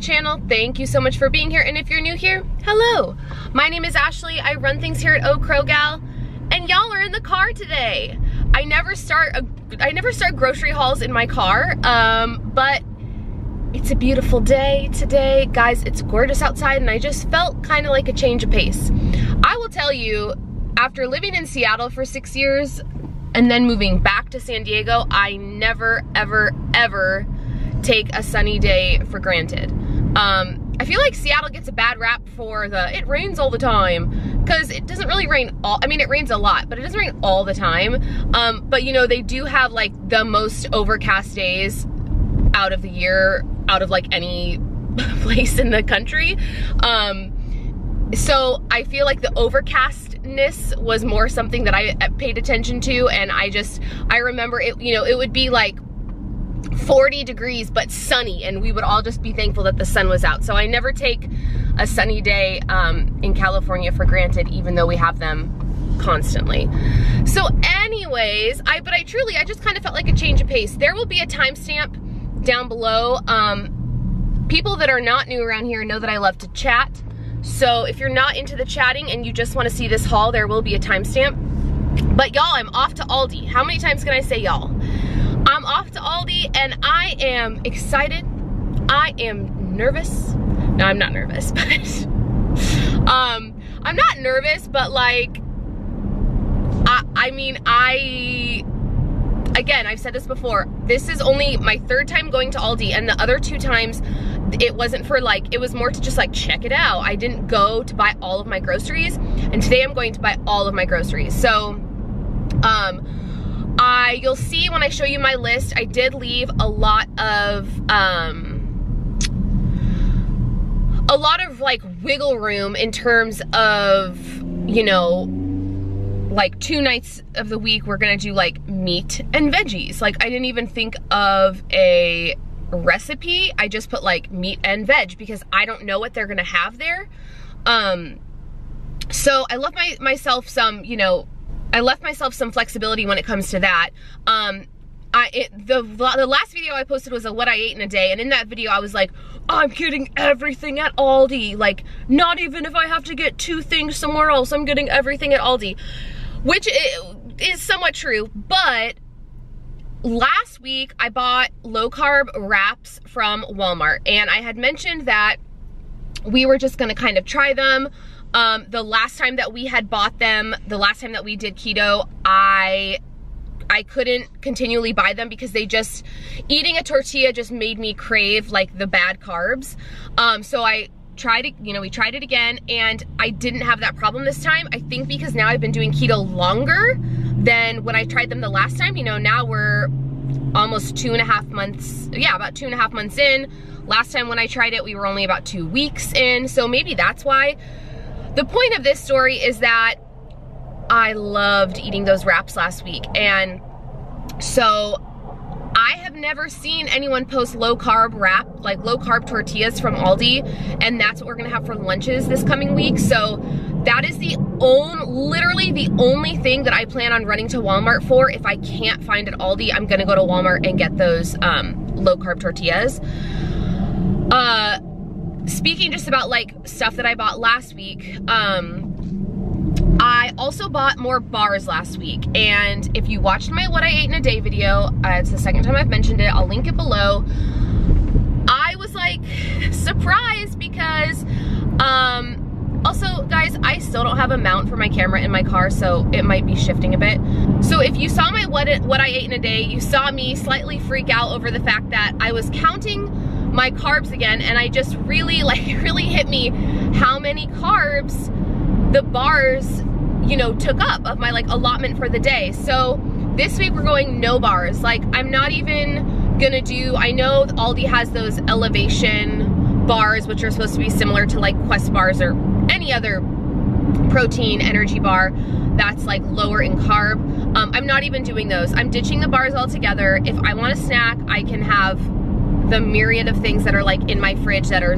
channel, thank you so much for being here. And if you're new here, hello. My name is Ashley. I run things here at Oh Crow Gal, and y'all are in the car today. I never start grocery hauls in my car, but it's a beautiful day today. Guys, it's gorgeous outside, and I just felt kind of like a change of pace. I will tell you, after living in Seattle for 6 years and then moving back to San Diego, I never, ever, ever take a sunny day for granted. I feel like Seattle gets a bad rap for it rains all the time, because it doesn't really rain it rains a lot, but it doesn't rain all the time. But you know, they do have like the most overcast days out of the year, out of like any place in the country. So I feel like the overcastness was more something that I paid attention to, and I remember it, you know, it would be like 40 degrees but sunny, and we would all just be thankful that the sun was out. So I never take a sunny day in California for granted, even though we have them constantly. So anyways, I just kind of felt like a change of pace. There will be a timestamp down below. People that are not new around here know that I love to chat. So if you're not into the chatting and you just want to see this haul, there will be a timestamp. But y'all, I'm off to Aldi. How many times can I say y'all? I'm off to Aldi, and I am excited. I am nervous. No, I'm not nervous, but I'm not nervous, but like, again, I've said this before, this is only my third time going to Aldi, and the other 2 times, it wasn't for like, it was more to just like check it out. I didn't go to buy all of my groceries, and today I'm going to buy all of my groceries. So, you'll see when I show you my list, I did leave a lot of like wiggle room in terms of, you know, like 2 nights of the week we're gonna do like meat and veggies. Like, I didn't even think of a recipe. I just put like meat and veg because I don't know what they're gonna have there. So I left myself some, you know, I left myself some flexibility when it comes to that. The last video I posted was a what I ate in a day, and in that video I was like, oh, I'm getting everything at Aldi. Like, not even if I have to get 2 things somewhere else, I'm getting everything at Aldi. Which is somewhat true, but last week I bought low-carb wraps from Walmart, and I had mentioned that we were just gonna kind of try them. The last time that we had bought them, the last time that we did keto, I couldn't continually buy them because eating a tortilla just made me crave like the bad carbs. So I tried it, you know, we tried it again, and I didn't have that problem this time. I think because now I've been doing keto longer than when I tried them the last time. You know, now we're almost 2.5 months, yeah, about 2.5 months in. Last time when I tried it, we were only about 2 weeks in, so maybe that's why. The point of this story is that I loved eating those wraps last week, and so I have never seen anyone post low carb wrap, like low carb tortillas from Aldi, and that's what we're gonna have for lunches this coming week. So that is literally the only thing that I plan on running to Walmart for. If I can't find at Aldi, I'm gonna go to Walmart and get those low carb tortillas. Speaking just about like stuff that I bought last week, I also bought more bars last week, and if you watched my what I ate in a day video, it's the second time I've mentioned it, I'll link it below. I was like surprised because also guys, I still don't have a mount for my camera in my car, so it might be shifting a bit. So if you saw my what I ate in a day, you saw me slightly freak out over the fact that I was counting my carbs again, and I just really hit me how many carbs the bars, you know, took up of my like allotment for the day. So this week we're going no bars. Like, I'm not even gonna do, I know Aldi has those elevation bars, which are supposed to be similar to like Quest bars or any other protein energy bar that's like lower in carb. I'm not even doing those. I'm ditching the bars altogether. If I want a snack, I can have the myriad of things that are like in my fridge that are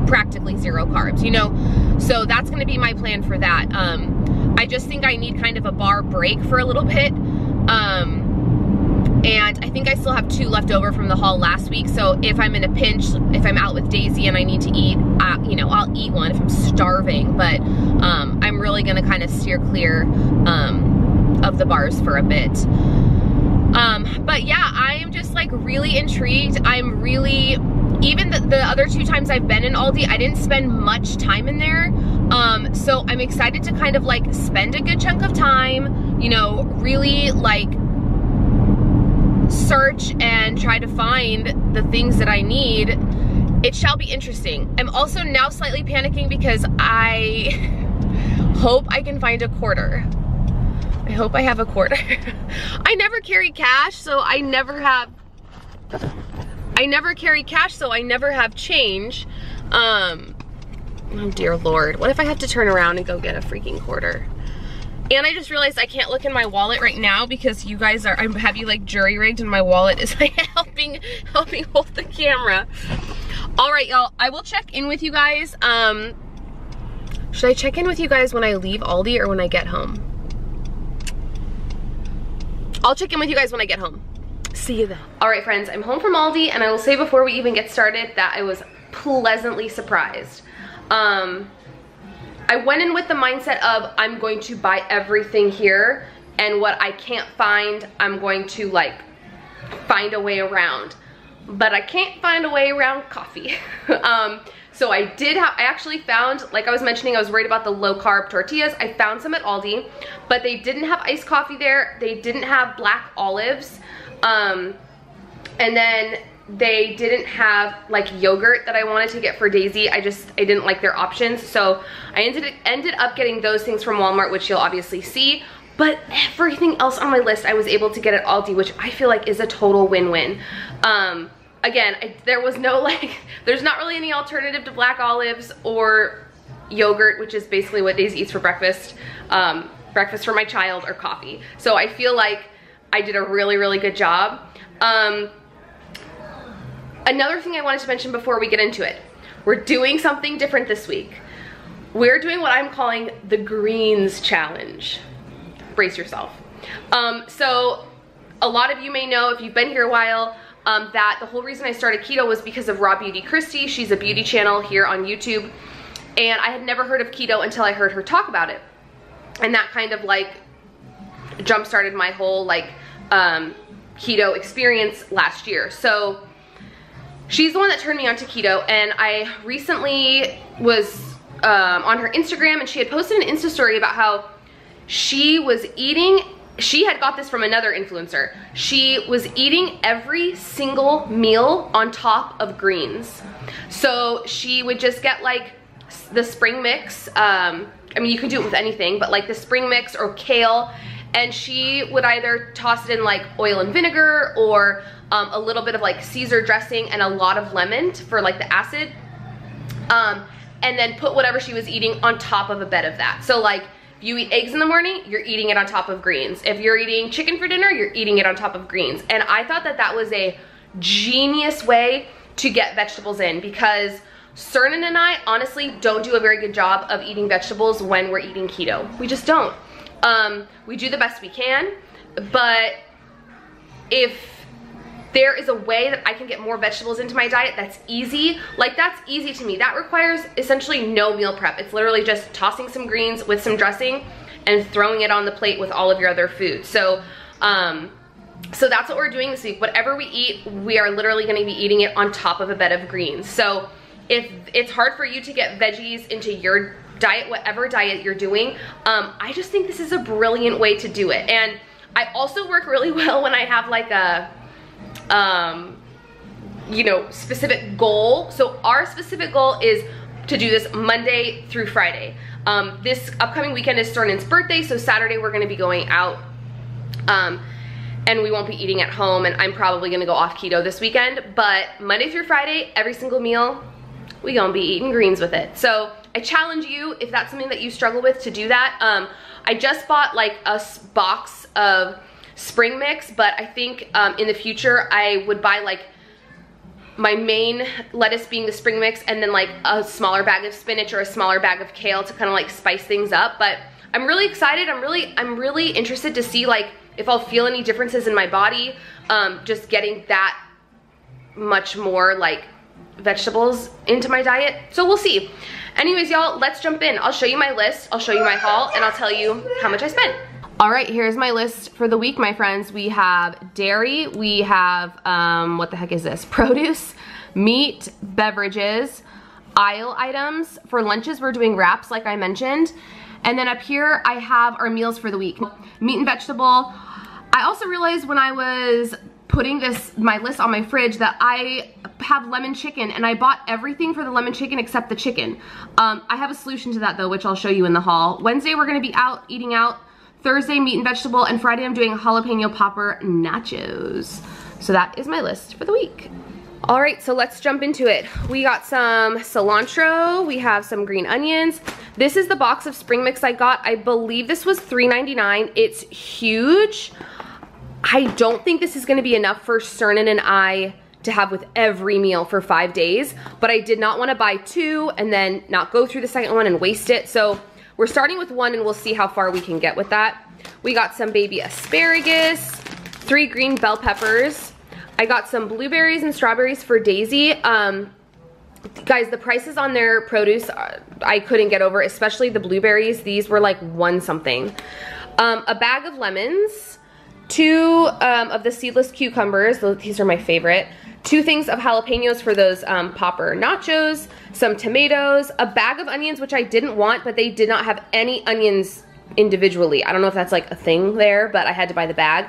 practically zero carbs, you know? So that's gonna be my plan for that. I just think I need kind of a bar break for a little bit. and I think I still have 2 left over from the haul last week. So if I'm in a pinch, if I'm out with Daisy and I need to eat, you know, I'll eat one if I'm starving. But I'm really gonna kind of steer clear of the bars for a bit. But yeah, I am just like really intrigued. I'm really, even the other 2 times I've been in Aldi, I didn't spend much time in there. So I'm excited to kind of like spend a good chunk of time, you know, really like search and try to find the things that I need. It shall be interesting. I'm also now slightly panicking because I hope I can find a quarter. I hope I have a quarter. I never carry cash, so I never carry cash, so I never have change. Oh dear Lord, what if I have to turn around and go get a freaking quarter? And I just realized I can't look in my wallet right now because you guys are, I have you like jury rigged and my wallet is like helping hold the camera. All right, y'all, I will check in with you guys. Should I check in with you guys when I leave Aldi or when I get home? I'll check in with you guys when I get home. See you then. All right, friends, I'm home from Aldi, and I will say before we even get started that I was pleasantly surprised. I went in with the mindset of I'm going to buy everything here, and what I can't find, I'm going to like find a way around. But I can't find a way around coffee. So I actually found, like I was mentioning, I was worried about the low carb tortillas. I found some at Aldi, but they didn't have iced coffee there. They didn't have black olives. And then they didn't have like yogurt that I wanted to get for Daisy. I didn't like their options. So I ended up getting those things from Walmart, which you'll obviously see. But everything else on my list I was able to get at Aldi, which I feel like is a total win-win. Again, there was no like, there's not really any alternative to black olives or yogurt, which is basically what Daisy eats for breakfast. Breakfast for my child, or coffee. So I feel like I did a really, really good job. Another thing I wanted to mention before we get into it, we're doing something different this week. We're doing what I'm calling the greens challenge. Brace yourself. So a lot of you may know, if you've been here a while, that the whole reason I started keto was because of Raw Beauty Christy. She's a beauty channel here on YouTube, and I had never heard of keto until I heard her talk about it. And that kind of like jump-started my whole like keto experience last year. So she's the one that turned me on to keto, and I recently was on her Instagram, and she had posted an Insta story about how she was eating, she had got this from another influencer. She was eating every single meal on top of greens. So she would just get like the spring mix. I mean, you can do it with anything, but like the spring mix or kale, and she would either toss it in like oil and vinegar, or a little bit of like Caesar dressing and a lot of lemon for like the acid, and then put whatever she was eating on top of a bed of that. So like, if you eat eggs in the morning, you're eating it on top of greens. If you're eating chicken for dinner, you're eating it on top of greens. And I thought that that was a genius way to get vegetables in, because Cernan and I honestly don't do a very good job of eating vegetables when we're eating keto. We just don't. We do the best we can, but if there is a way that I can get more vegetables into my diet that's easy, like that's easy to me. That requires essentially no meal prep. It's literally just tossing some greens with some dressing and throwing it on the plate with all of your other food. So so that's what we're doing this week. Whatever we eat, we are literally gonna be eating it on top of a bed of greens. So if it's hard for you to get veggies into your diet, whatever diet you're doing, I just think this is a brilliant way to do it. And I also work really well when I have like a you know, specific goal. So our specific goal is to do this Monday through Friday. This upcoming weekend is Cernan's birthday, so Saturday we're gonna be going out, and we won't be eating at home, and I'm probably gonna go off keto this weekend, but Monday through Friday, every single meal, we gonna be eating greens with it. So I challenge you, if that's something that you struggle with, to do that. I just bought like a box of spring mix, but I think in the future I would buy like my main lettuce being the spring mix, and then like a smaller bag of spinach or a smaller bag of kale to kind of like spice things up. But I'm really excited. I'm really interested to see like if I'll feel any differences in my body, just getting that much more like vegetables into my diet. So we'll see. Anyways, y'all, let's jump in. I'll show you my list, I'll show you my haul, and I'll tell you how much I spent. All right, here's my list for the week, my friends. We have dairy, we have, what the heck is this? Produce, meat, beverages, aisle items. For lunches, we're doing wraps, like I mentioned. And then up here, I have our meals for the week. Meat and vegetable. I also realized when I was putting my list on my fridge that I have lemon chicken, and I bought everything for the lemon chicken except the chicken. I have a solution to that though, which I'll show you in the haul. Wednesday, we're gonna be out eating out. Thursday, meat and vegetable, and Friday, I'm doing jalapeno popper nachos. So that is my list for the week. All right, so let's jump into it. We got some cilantro, we have some green onions. This is the box of spring mix I got. I believe this was $3.99. It's huge. I don't think this is gonna be enough for Cernan and I to have with every meal for 5 days, but I did not wanna buy 2 and then not go through the second one and waste it. So we're starting with 1 and we'll see how far we can get with that. We got some baby asparagus, 3 green bell peppers. I got some blueberries and strawberries for Daisy. Guys, the prices on their produce, I couldn't get over, especially the blueberries. These were like 1 something. A bag of lemons, 2 of the seedless cucumbers. These are my favorite. 2 things of jalapenos for those popper nachos, some tomatoes, a bag of onions, which I didn't want, but they did not have any onions individually. I don't know if that's like a thing there, but I had to buy the bag.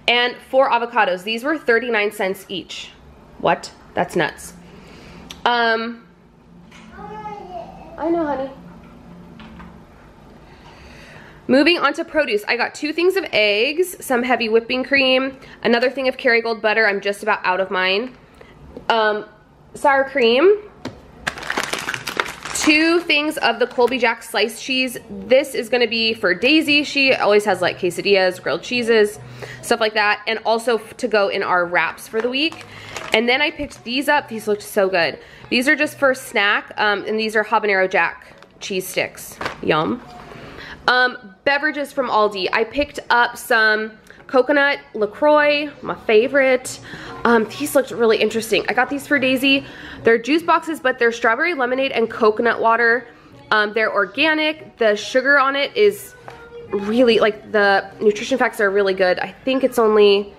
And 4 avocados. These were 39 cents each. What? That's nuts. I know, honey. Moving on to produce, I got 2 things of eggs, some heavy whipping cream, another thing of Kerrygold butter. I'm just about out of mine. Sour cream, 2 things of the Colby Jack sliced cheese. This is gonna be for Daisy. She always has like quesadillas, grilled cheeses, stuff like that, and also to go in our wraps for the week. And then I picked these up. These looked so good. These are just for a snack, and these are habanero jack cheese sticks. Yum. Beverages from Aldi. I picked up some coconut LaCroix, my favorite. These looked really interesting. I got these for Daisy. They're juice boxes, but they're strawberry lemonade and coconut water. They're organic. The sugar on it is really, like, the nutrition facts are really good. I think it's only,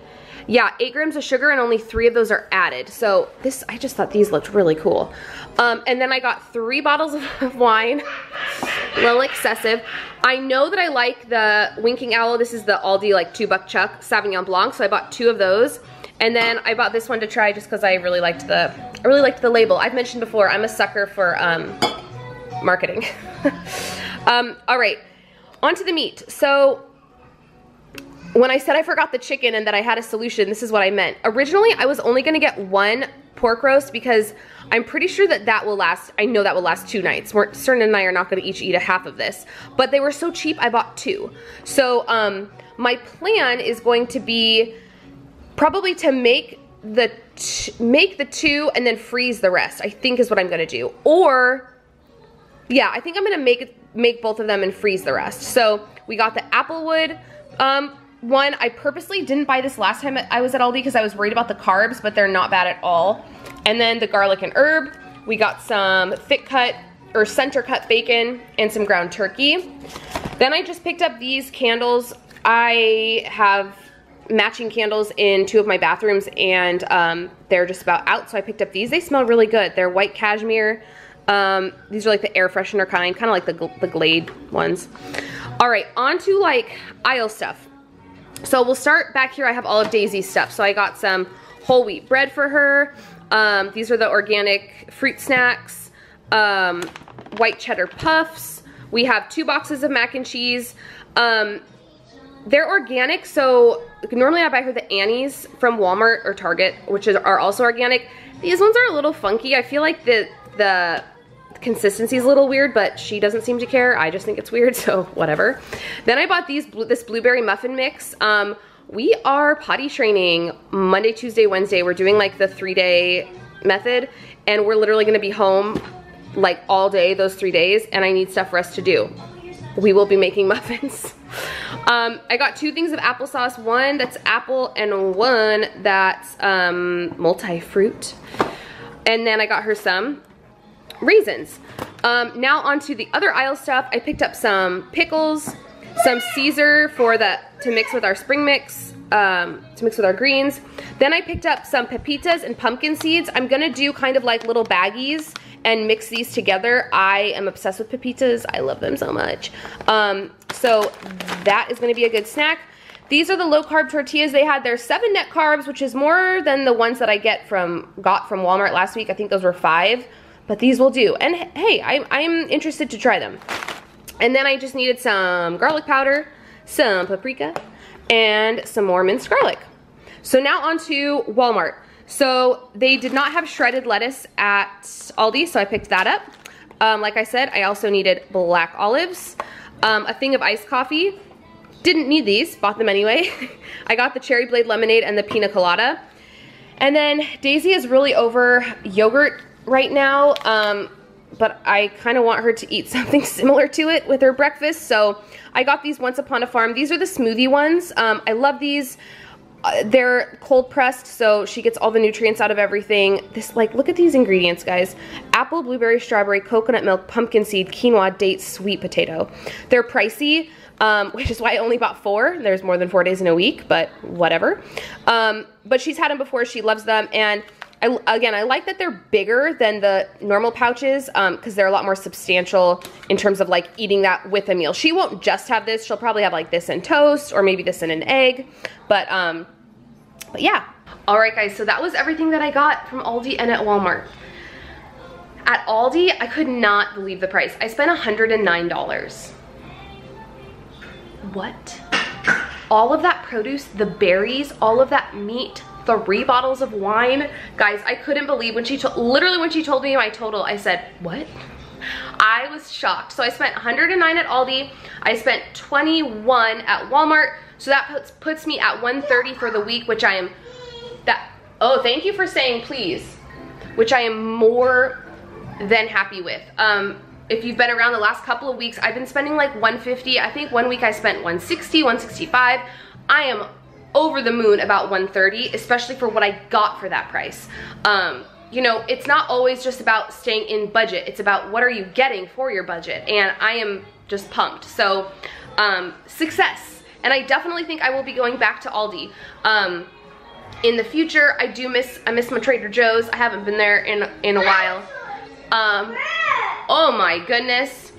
yeah, 8 grams of sugar and only 3 of those are added. So this, I just thought these looked really cool. And then I got 3 bottles of wine, a little excessive. I know that I like the Winking Owl. This is the Aldi like $2 chuck Sauvignon Blanc. So I bought 2 of those. And then I bought this one to try just because I really liked the label. I've mentioned before, I'm a sucker for marketing. All right, on to the meat. So when I said I forgot the chicken and that I had a solution, this is what I meant. Originally, I was only gonna get 1 pork roast because I'm pretty sure that will last, I know that will last 2 nights. Cernan and I are not gonna each eat a half of this, but they were so cheap, I bought 2. So my plan is going to be probably to make the 2 and then freeze the rest, I think is what I'm gonna do. Or, yeah, I think I'm gonna make both of them and freeze the rest. So we got the Applewood one. I purposely didn't buy this last time I was at Aldi because I was worried about the carbs, but they're not bad at all. And then the garlic and herb. We got some thick cut or center cut bacon and some ground turkey. Then I just picked up these candles. I have matching candles in 2 of my bathrooms, and they're just about out, so I picked up these. They smell really good. They're white cashmere. These are like the air freshener kind of like the Glade ones. All right, on to like aisle stuff. So we'll start back here. I have all of Daisy's stuff. So I got some whole wheat bread for her. These are the organic fruit snacks, white cheddar puffs. We have 2 boxes of mac and cheese. They're organic, so normally I buy her the Annie's from Walmart or Target, which are also organic. These ones are a little funky. I feel like the consistency is a little weird, but she doesn't seem to care. I just think it's weird, so whatever. Then I bought this blueberry muffin mix. We are potty training Monday, Tuesday, Wednesday. We're doing like the 3-day method, and we're literally gonna be home like all day those 3 days, and I need stuff for us to do. we will be making muffins. I got 2 things of applesauce, one that's apple and one that's multi-fruit. And then I got her some raisins. Now onto the other aisle stuff. I picked up some pickles, some Caesar to mix with our spring mix, to mix with our greens. Then I picked up some pepitas and pumpkin seeds. I'm gonna do kind of like little baggies and mix these together. I am obsessed with pepitas. I love them so much. So that is gonna be a good snack. These are the low carb tortillas. They had their 7 net carbs, which is more than the ones that I got from Walmart last week. I think those were 5, but these will do. And hey, I'm interested to try them. And then I just needed some garlic powder, some paprika, and some more minced garlic. So now on to Walmart. So they did not have shredded lettuce at Aldi, so I picked that up. Like I said, I also needed black olives, a thing of iced coffee. Didn't need these, bought them anyway. I got the cherry blade lemonade and the pina colada. And then Daisy is really over yogurt right now, but I kind of want her to eat something similar to it with her breakfast. So I got these Once Upon a Farm. These are the smoothie ones. I love these. They're cold pressed, so she gets all the nutrients out of everything. Look at these ingredients, guys. Apple, blueberry, strawberry, coconut milk, pumpkin seed, quinoa, dates, sweet potato. They're pricey, which is why I only bought 4. There's more than 4 days in a week, but whatever. But she's had them before, she loves them, and I like that they're bigger than the normal pouches, because they're a lot more substantial in terms of like eating that with a meal. She won't just have this, she'll probably have like this in toast, or maybe this in an egg, but yeah. Alright guys, so that was everything that I got from Aldi and at Walmart. At Aldi, I could not believe the price. I spent $109. What? All of that produce, the berries, all of that meat, 3 bottles of wine. Guys, I couldn't believe when literally when she told me my total, I said, what? I was shocked. So I spent $109 at Aldi. I spent $21 at Walmart. So that puts me at $130 for the week, which I am, oh, thank you for saying please, which I am more than happy with. If you've been around the last couple of weeks, I've been spending like $150. I think one week I spent $160, $165. I am over the moon about $130, especially for what I got for that price. You know, it's not always just about staying in budget. It's about what are you getting for your budget, and I am just pumped. So, success. And I definitely think I will be going back to Aldi. In the future, I miss my Trader Joe's. I haven't been there in a while. Oh my goodness.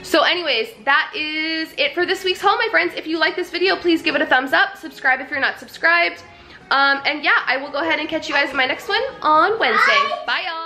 So anyways, that is it for this week's haul, my friends. If you like this video, please give it a thumbs up. Subscribe if you're not subscribed. And yeah, I will go ahead and catch you guys in my next one on Wednesday. Bye, y'all.